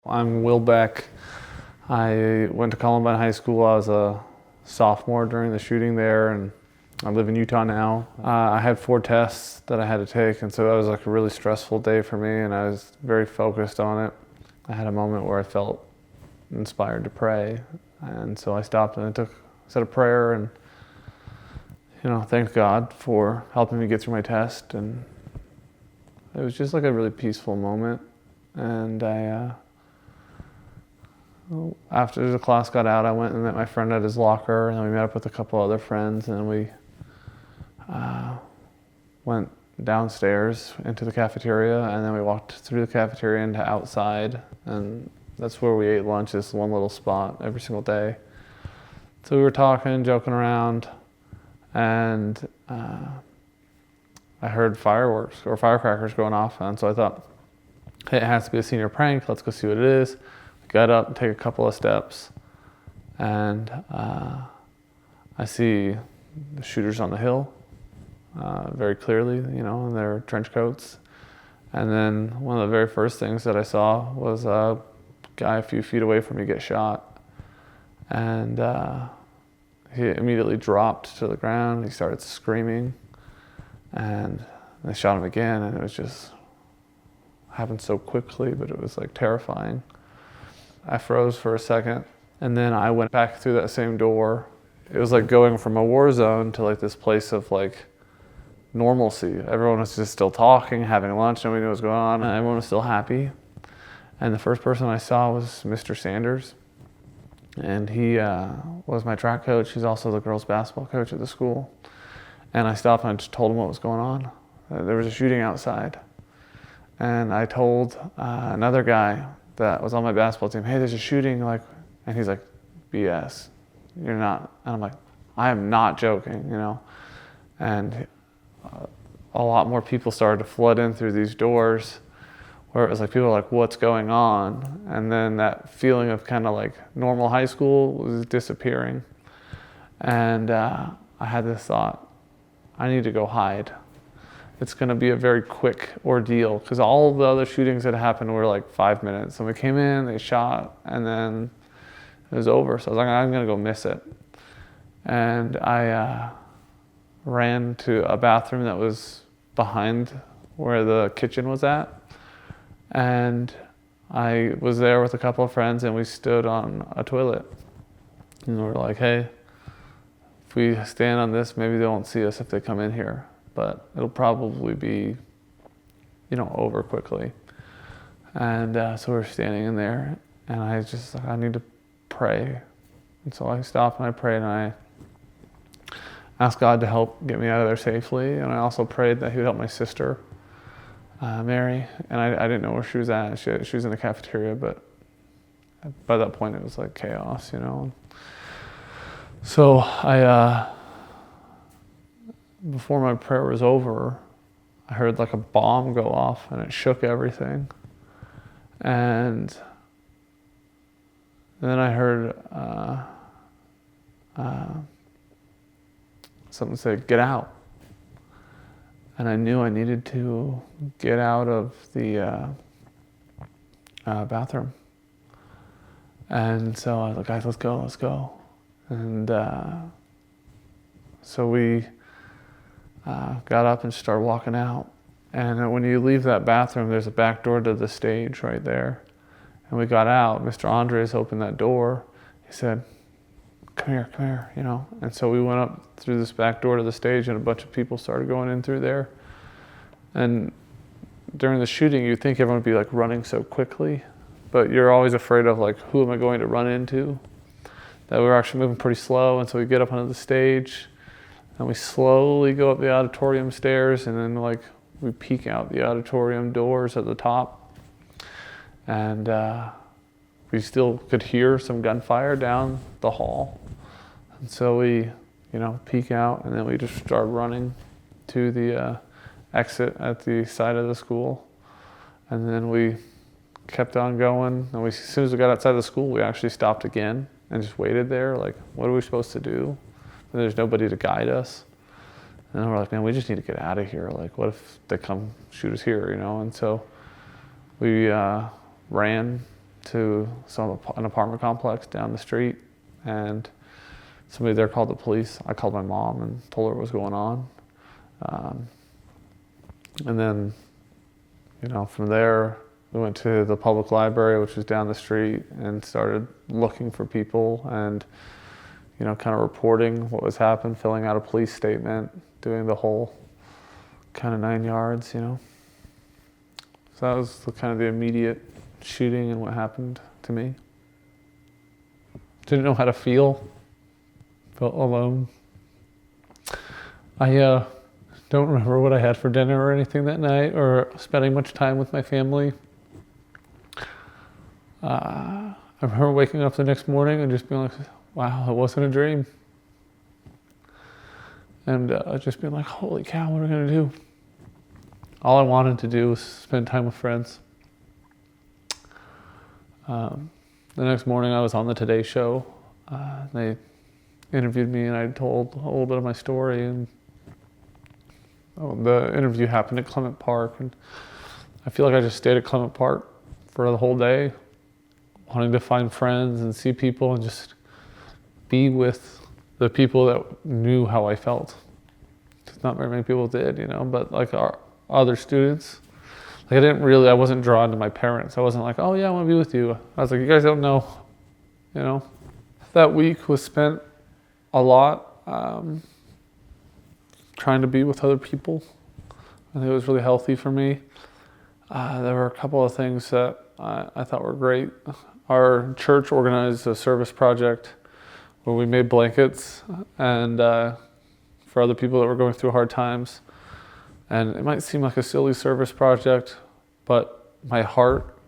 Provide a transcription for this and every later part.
I'm Will Beck. I went to Columbine High School. I was a sophomore during the shooting there, and I live in Utah now. I had 4 tests that I had to take, and so that was like a really stressful day for me, and I was very focused on it. I had a moment where I felt inspired to pray, and so I stopped and I said a prayer and thanked God for helping me get through my test, and it was just like a really peaceful moment. And after the class got out, I went and met my friend at his locker, and then we met up with a couple other friends, and then we went downstairs into the cafeteria, and then we walked through the cafeteria into outside, and that's where we ate lunch, this one little spot every single day. So we were talking, joking around, and I heard fireworks or firecrackers going off, and so I thought, hey, it has to be a senior prank, let's go see what it is. Got up and take a couple of steps, and I see the shooters on the hill very clearly, in their trench coats. And then one of the very first things that I saw was a guy a few feet away from me get shot. And he immediately dropped to the ground. He started screaming, and they shot him again, and it was just happened so quickly, but it was like terrifying. I froze for a second, and then I went back through that same door. It was like going from a war zone to like this place of like normalcy. Everyone was just still talking, having lunch, nobody knew what was going on, and everyone was still happy. And the first person I saw was Mr. Sanders, and he was my track coach. He's also the girls' basketball coach at the school. And I stopped and I just told him what was going on. There was a shooting outside. And I told another guy that was on my basketball team, hey, there's a shooting, and he's like, BS, you're not. And I'm like, I am not joking, And a lot more people started to flood in through these doors, where it was like, people were like, what's going on? And then that feeling of kind of like normal high school was disappearing. And I had this thought, I need to go hide. It's going to be a very quick ordeal, because all the other shootings that happened were like 5 minutes. Somebody came in, they shot, and then it was over. So I was like, I'm going to go miss it. And I ran to a bathroom that was behind where the kitchen was at. And I was there with a couple of friends, and we stood on a toilet. And we were like, hey, if we stand on this, maybe they won't see us if they come in here. But it'll probably be, over quickly. And so we're standing in there, and I need to pray. And so I stopped and I prayed, and I asked God to help get me out of there safely. And I also prayed that He would help my sister, Mary. And I didn't know where she was at. She was in the cafeteria, but by that point it was like chaos, So before my prayer was over, I heard like a bomb go off, and it shook everything. And then I heard something say, get out. And I knew I needed to get out of the bathroom. And so I was like, guys, let's go. And so we got up and started walking out. And when you leave that bathroom, there's a back door to the stage right there. And we got out. Mr. Andres opened that door. He said, come here, And so we went up through this back door to the stage, and a bunch of people started going in through there. And during the shooting, you'd think everyone would be like running so quickly, but you're always afraid of like, who am I going to run into? That we were actually moving pretty slow. And so we get up onto the stage, and we slowly go up the auditorium stairs, and then we peek out the auditorium doors at the top. And we still could hear some gunfire down the hall. And so we, peek out, and then we just start running to the exit at the side of the school. And then we kept on going. And as soon as we got outside the school, we actually stopped again and just waited there. Like, what are we supposed to do? And there's nobody to guide us. And we're like, man, we just need to get out of here. Like, what if they come shoot us here, And so we ran to an apartment complex down the street, and somebody there called the police. I called my mom and told her what was going on. And then, from there, we went to the public library, which was down the street, and started looking for people and, kind of reporting what was happening, filling out a police statement, doing the whole kind of 9 yards, So that was the immediate shooting and what happened to me. Didn't know how to feel. Felt alone. I don't remember what I had for dinner or anything that night, or spending much time with my family. I remember waking up the next morning and just being like, wow, it wasn't a dream. And just being like, holy cow, what are we going to do? All I wanted to do was spend time with friends. The next morning I was on the Today Show. They interviewed me and I told a little bit of my story, and the interview happened at Clement Park, and I feel like I just stayed at Clement Park for the whole day, wanting to find friends and see people and just be with the people that knew how I felt. Because not very many people did, but like our other students, I wasn't drawn to my parents. I wasn't like, oh yeah, I want to be with you. I was like, you guys don't know, That week was spent a lot trying to be with other people. I think it was really healthy for me. There were a couple of things that I thought were great. Our church organized a service project where we made blankets and for other people that were going through hard times. And it might seem like a silly service project, but my heart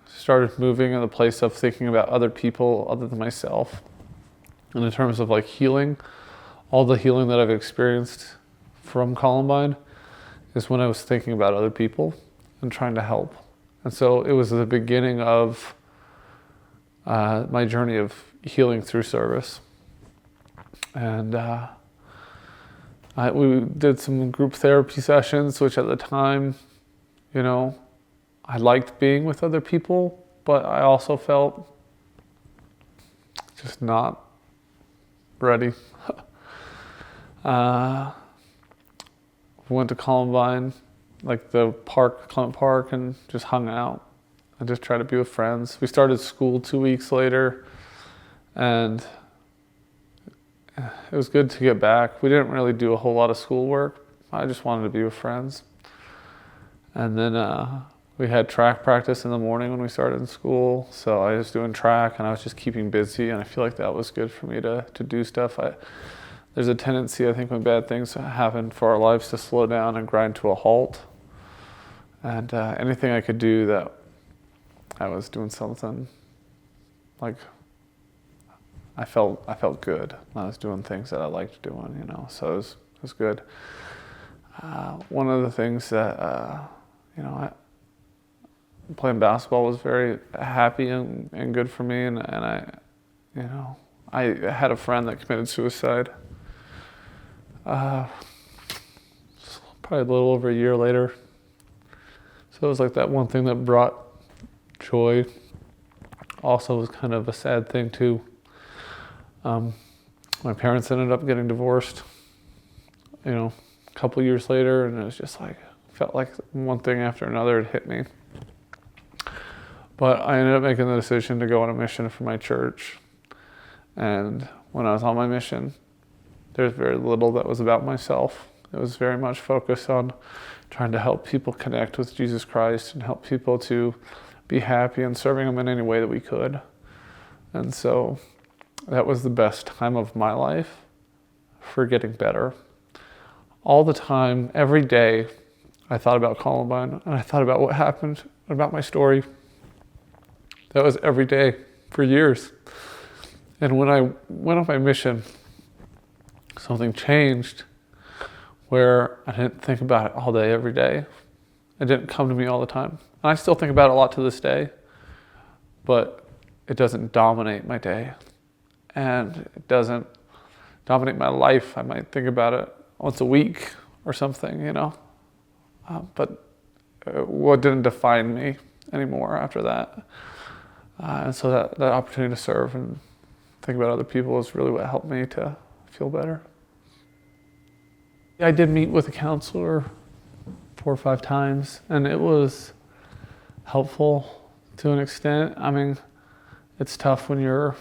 started moving in the place of thinking about other people other than myself. And in terms of healing, all the healing that I've experienced from Columbine is when I was thinking about other people and trying to help. And so it was the beginning of my journey of healing through service. And we did some group therapy sessions, which at the time, I liked being with other people, but I also felt just not ready. Went to Columbine, the park, Clement Park, and just hung out and just tried to be with friends. We started school 2 weeks later, and it was good to get back. We didn't really do a whole lot of schoolwork. I just wanted to be with friends. And then we had track practice in the morning when we started in school, so I was doing track and I was just keeping busy, and I feel like that was good for me to do stuff. There's a tendency, I think, when bad things happen for our lives to slow down and grind to a halt. And anything I could do that I was doing something, I felt good. I was doing things that I liked doing, so it was good. One of the things that, playing basketball was very happy and good for me, and I had a friend that committed suicide. Probably a little over a year later. So it was that one thing that brought joy. Also was kind of a sad thing too. My parents ended up getting divorced, a couple years later, and it was just felt like one thing after another had hit me. But I ended up making the decision to go on a mission for my church. And when I was on my mission, there's very little that was about myself. It was very much focused on trying to help people connect with Jesus Christ and help people to be happy and serving them in any way that we could. And so that was the best time of my life for getting better. All the time, every day, I thought about Columbine and I thought about what happened, about my story. That was every day for years. And when I went on my mission, something changed where I didn't think about it all day, every day. It didn't come to me all the time. And I still think about it a lot to this day, but it doesn't dominate my day. And it doesn't dominate my life. I might think about it once a week or something, but what didn't define me anymore after that. And so that opportunity to serve and think about other people is really what helped me to feel better. I did meet with a counselor 4 or 5 times, and it was helpful to an extent. I mean, it's tough when you're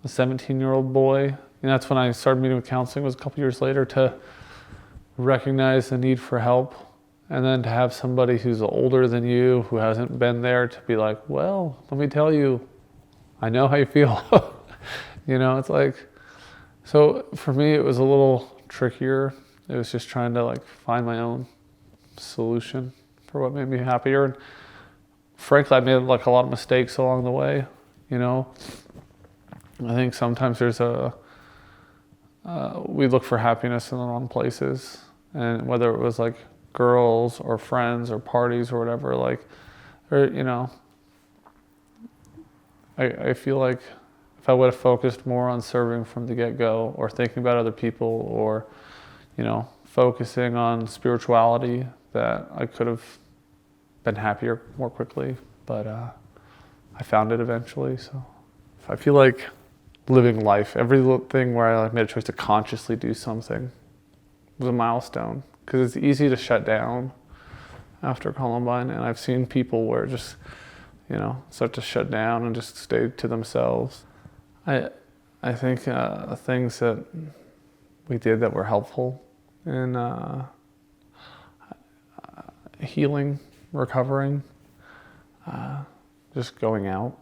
a 17-year-old boy. And that's when I started meeting with counseling, was a couple years later, to recognize the need for help. And then to have somebody who's older than you, who hasn't been there, to be like, well, let me tell you, I know how you feel. It's like, so for me, it was a little trickier. It was just trying to find my own solution for what made me happier. And frankly, I made a lot of mistakes along the way. I think sometimes there's we look for happiness in the wrong places, and whether it was girls or friends or parties or whatever, I feel like if I would have focused more on serving from the get-go, or thinking about other people, or focusing on spirituality, that I could have been happier more quickly. But I found it eventually. So I feel like living life, every little thing where I made a choice to consciously do something was a milestone, because it's easy to shut down after Columbine. And I've seen people where just start to shut down and just stay to themselves. I think things that we did that were helpful in healing, recovering, just going out,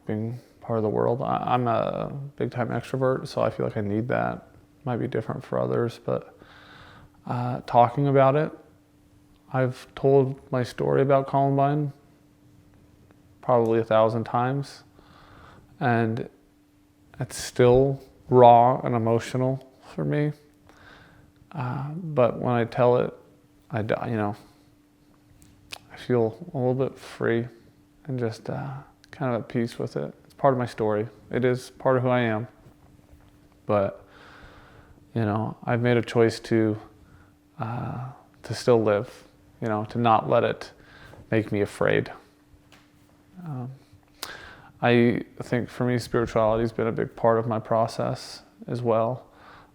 being part of the world. I'm a big time extrovert, so I feel like I need that. Might be different for others, but talking about it. I've told my story about Columbine probably 1,000 times, and it's still raw and emotional for me. But when I tell it, I feel a little bit free and just kind of at peace with it. It's part of my story. It is part of who I am. But I've made a choice to still live. To not let it make me afraid. I think for me, spirituality has been a big part of my process as well.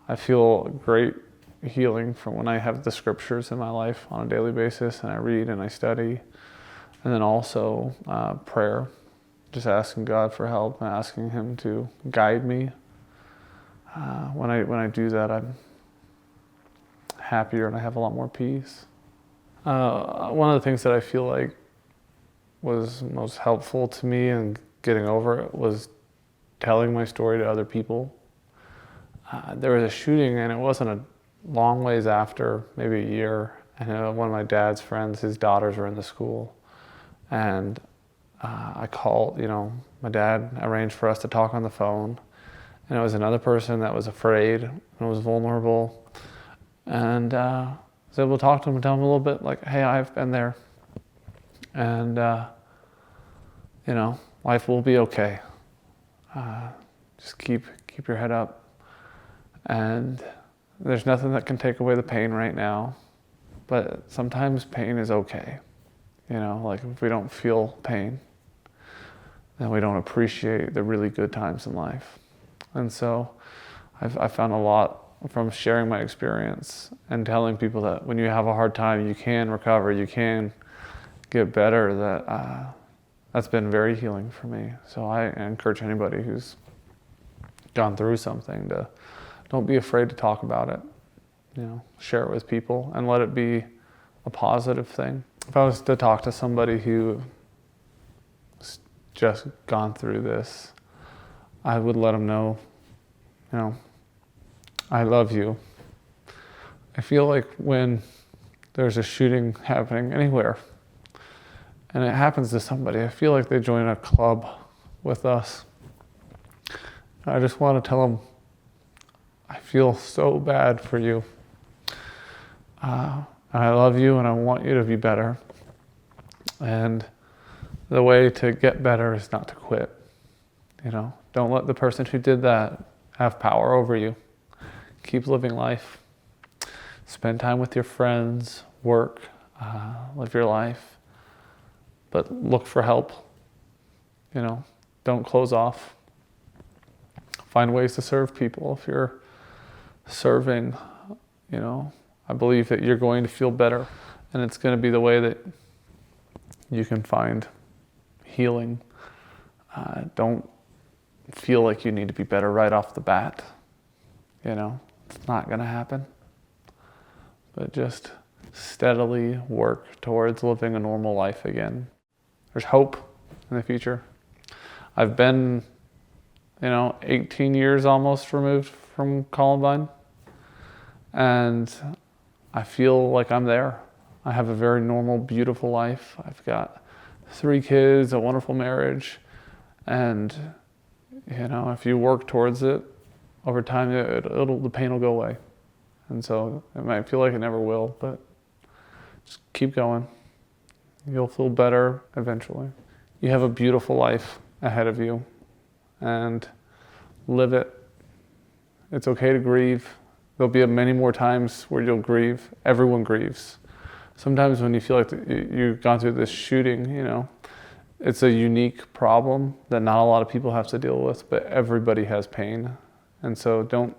I feel great healing from when I have the scriptures in my life on a daily basis, and I read and I study. And then also prayer, just asking God for help and asking Him to guide me. When I do that, I'm happier and I have a lot more peace. One of the things that I feel like was most helpful to me in getting over it was telling my story to other people. There was a shooting, and it wasn't a long ways after, maybe a year. And one of my dad's friends, his daughters were in the school. And I called, my dad arranged for us to talk on the phone. And it was another person that was afraid and was vulnerable. And I was able to talk to him and tell him a little bit hey, I've been there. And, life will be okay. Just keep your head up. And there's nothing that can take away the pain right now. But sometimes pain is okay. If we don't feel pain, then we don't appreciate the really good times in life. And so I found a lot from sharing my experience and telling people that when you have a hard time, you can recover, you can get better, that's been very healing for me. So I encourage anybody who's gone through something to don't be afraid to talk about it. Share it with people and let it be a positive thing. If I was to talk to somebody who's just gone through this, I would let them know, I love you. I feel like when there's a shooting happening anywhere, and it happens to somebody, I feel like they join a club with us. I just want to tell them, I feel so bad for you. I love you and I want you to be better. And the way to get better is not to quit. Don't let the person who did that have power over you. Keep living life. Spend time with your friends, work, live your life. But look for help. don't close off. Find ways to serve people. If you're serving, I believe that you're going to feel better, and it's going to be the way that you can find healing. Don't feel like you need to be better right off the bat. It's not going to happen. But just steadily work towards living a normal life again. There's hope in the future. I've been, 18 years almost removed from Columbine, and I feel like I'm there. I have a very normal, beautiful life. I've got 3 kids, a wonderful marriage, and if you work towards it, over time the pain will go away. And so it might feel like it never will, but just keep going. You'll feel better eventually. You have a beautiful life ahead of you, and live it. It's okay to grieve. There'll be many more times where you'll grieve. Everyone grieves. Sometimes when you feel like you've gone through this shooting, it's a unique problem that not a lot of people have to deal with, but everybody has pain. And so don't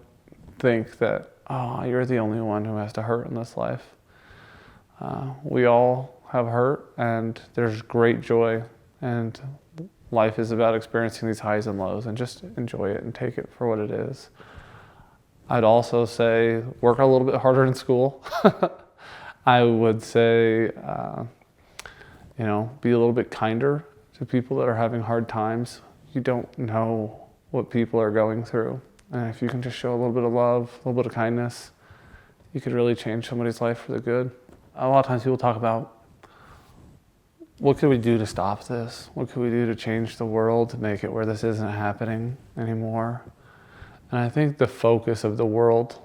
think that, you're the only one who has to hurt in this life. We all have hurt, and there's great joy, and life is about experiencing these highs and lows, and just enjoy it and take it for what it is. I'd also say work a little bit harder in school. I would say, be a little bit kinder to people that are having hard times. You don't know what people are going through. And if you can just show a little bit of love, a little bit of kindness, you could really change somebody's life for the good. A lot of times people talk about, what could we do to stop this? What could we do to change the world, to make it where this isn't happening anymore? And I think the focus of the world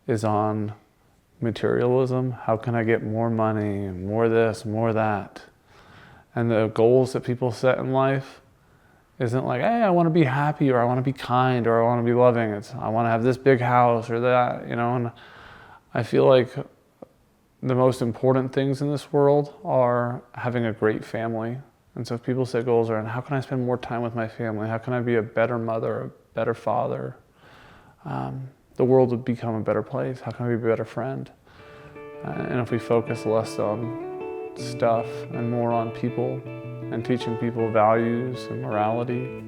is on materialism. How can I get more money, more this, more that? And the goals that people set in life isn't like, hey, I want to be happy, or I want to be kind, or I want to be loving. It's, I want to have this big house or that, and I feel like the most important things in this world are having a great family. And so if people set goals around, how can I spend more time with my family? How can I be a better mother, a better father? The world would become a better place. How can I be a better friend? And if we focus less on stuff and more on people and teaching people values and morality,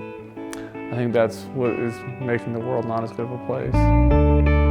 I think that's what is making the world not as good of a place.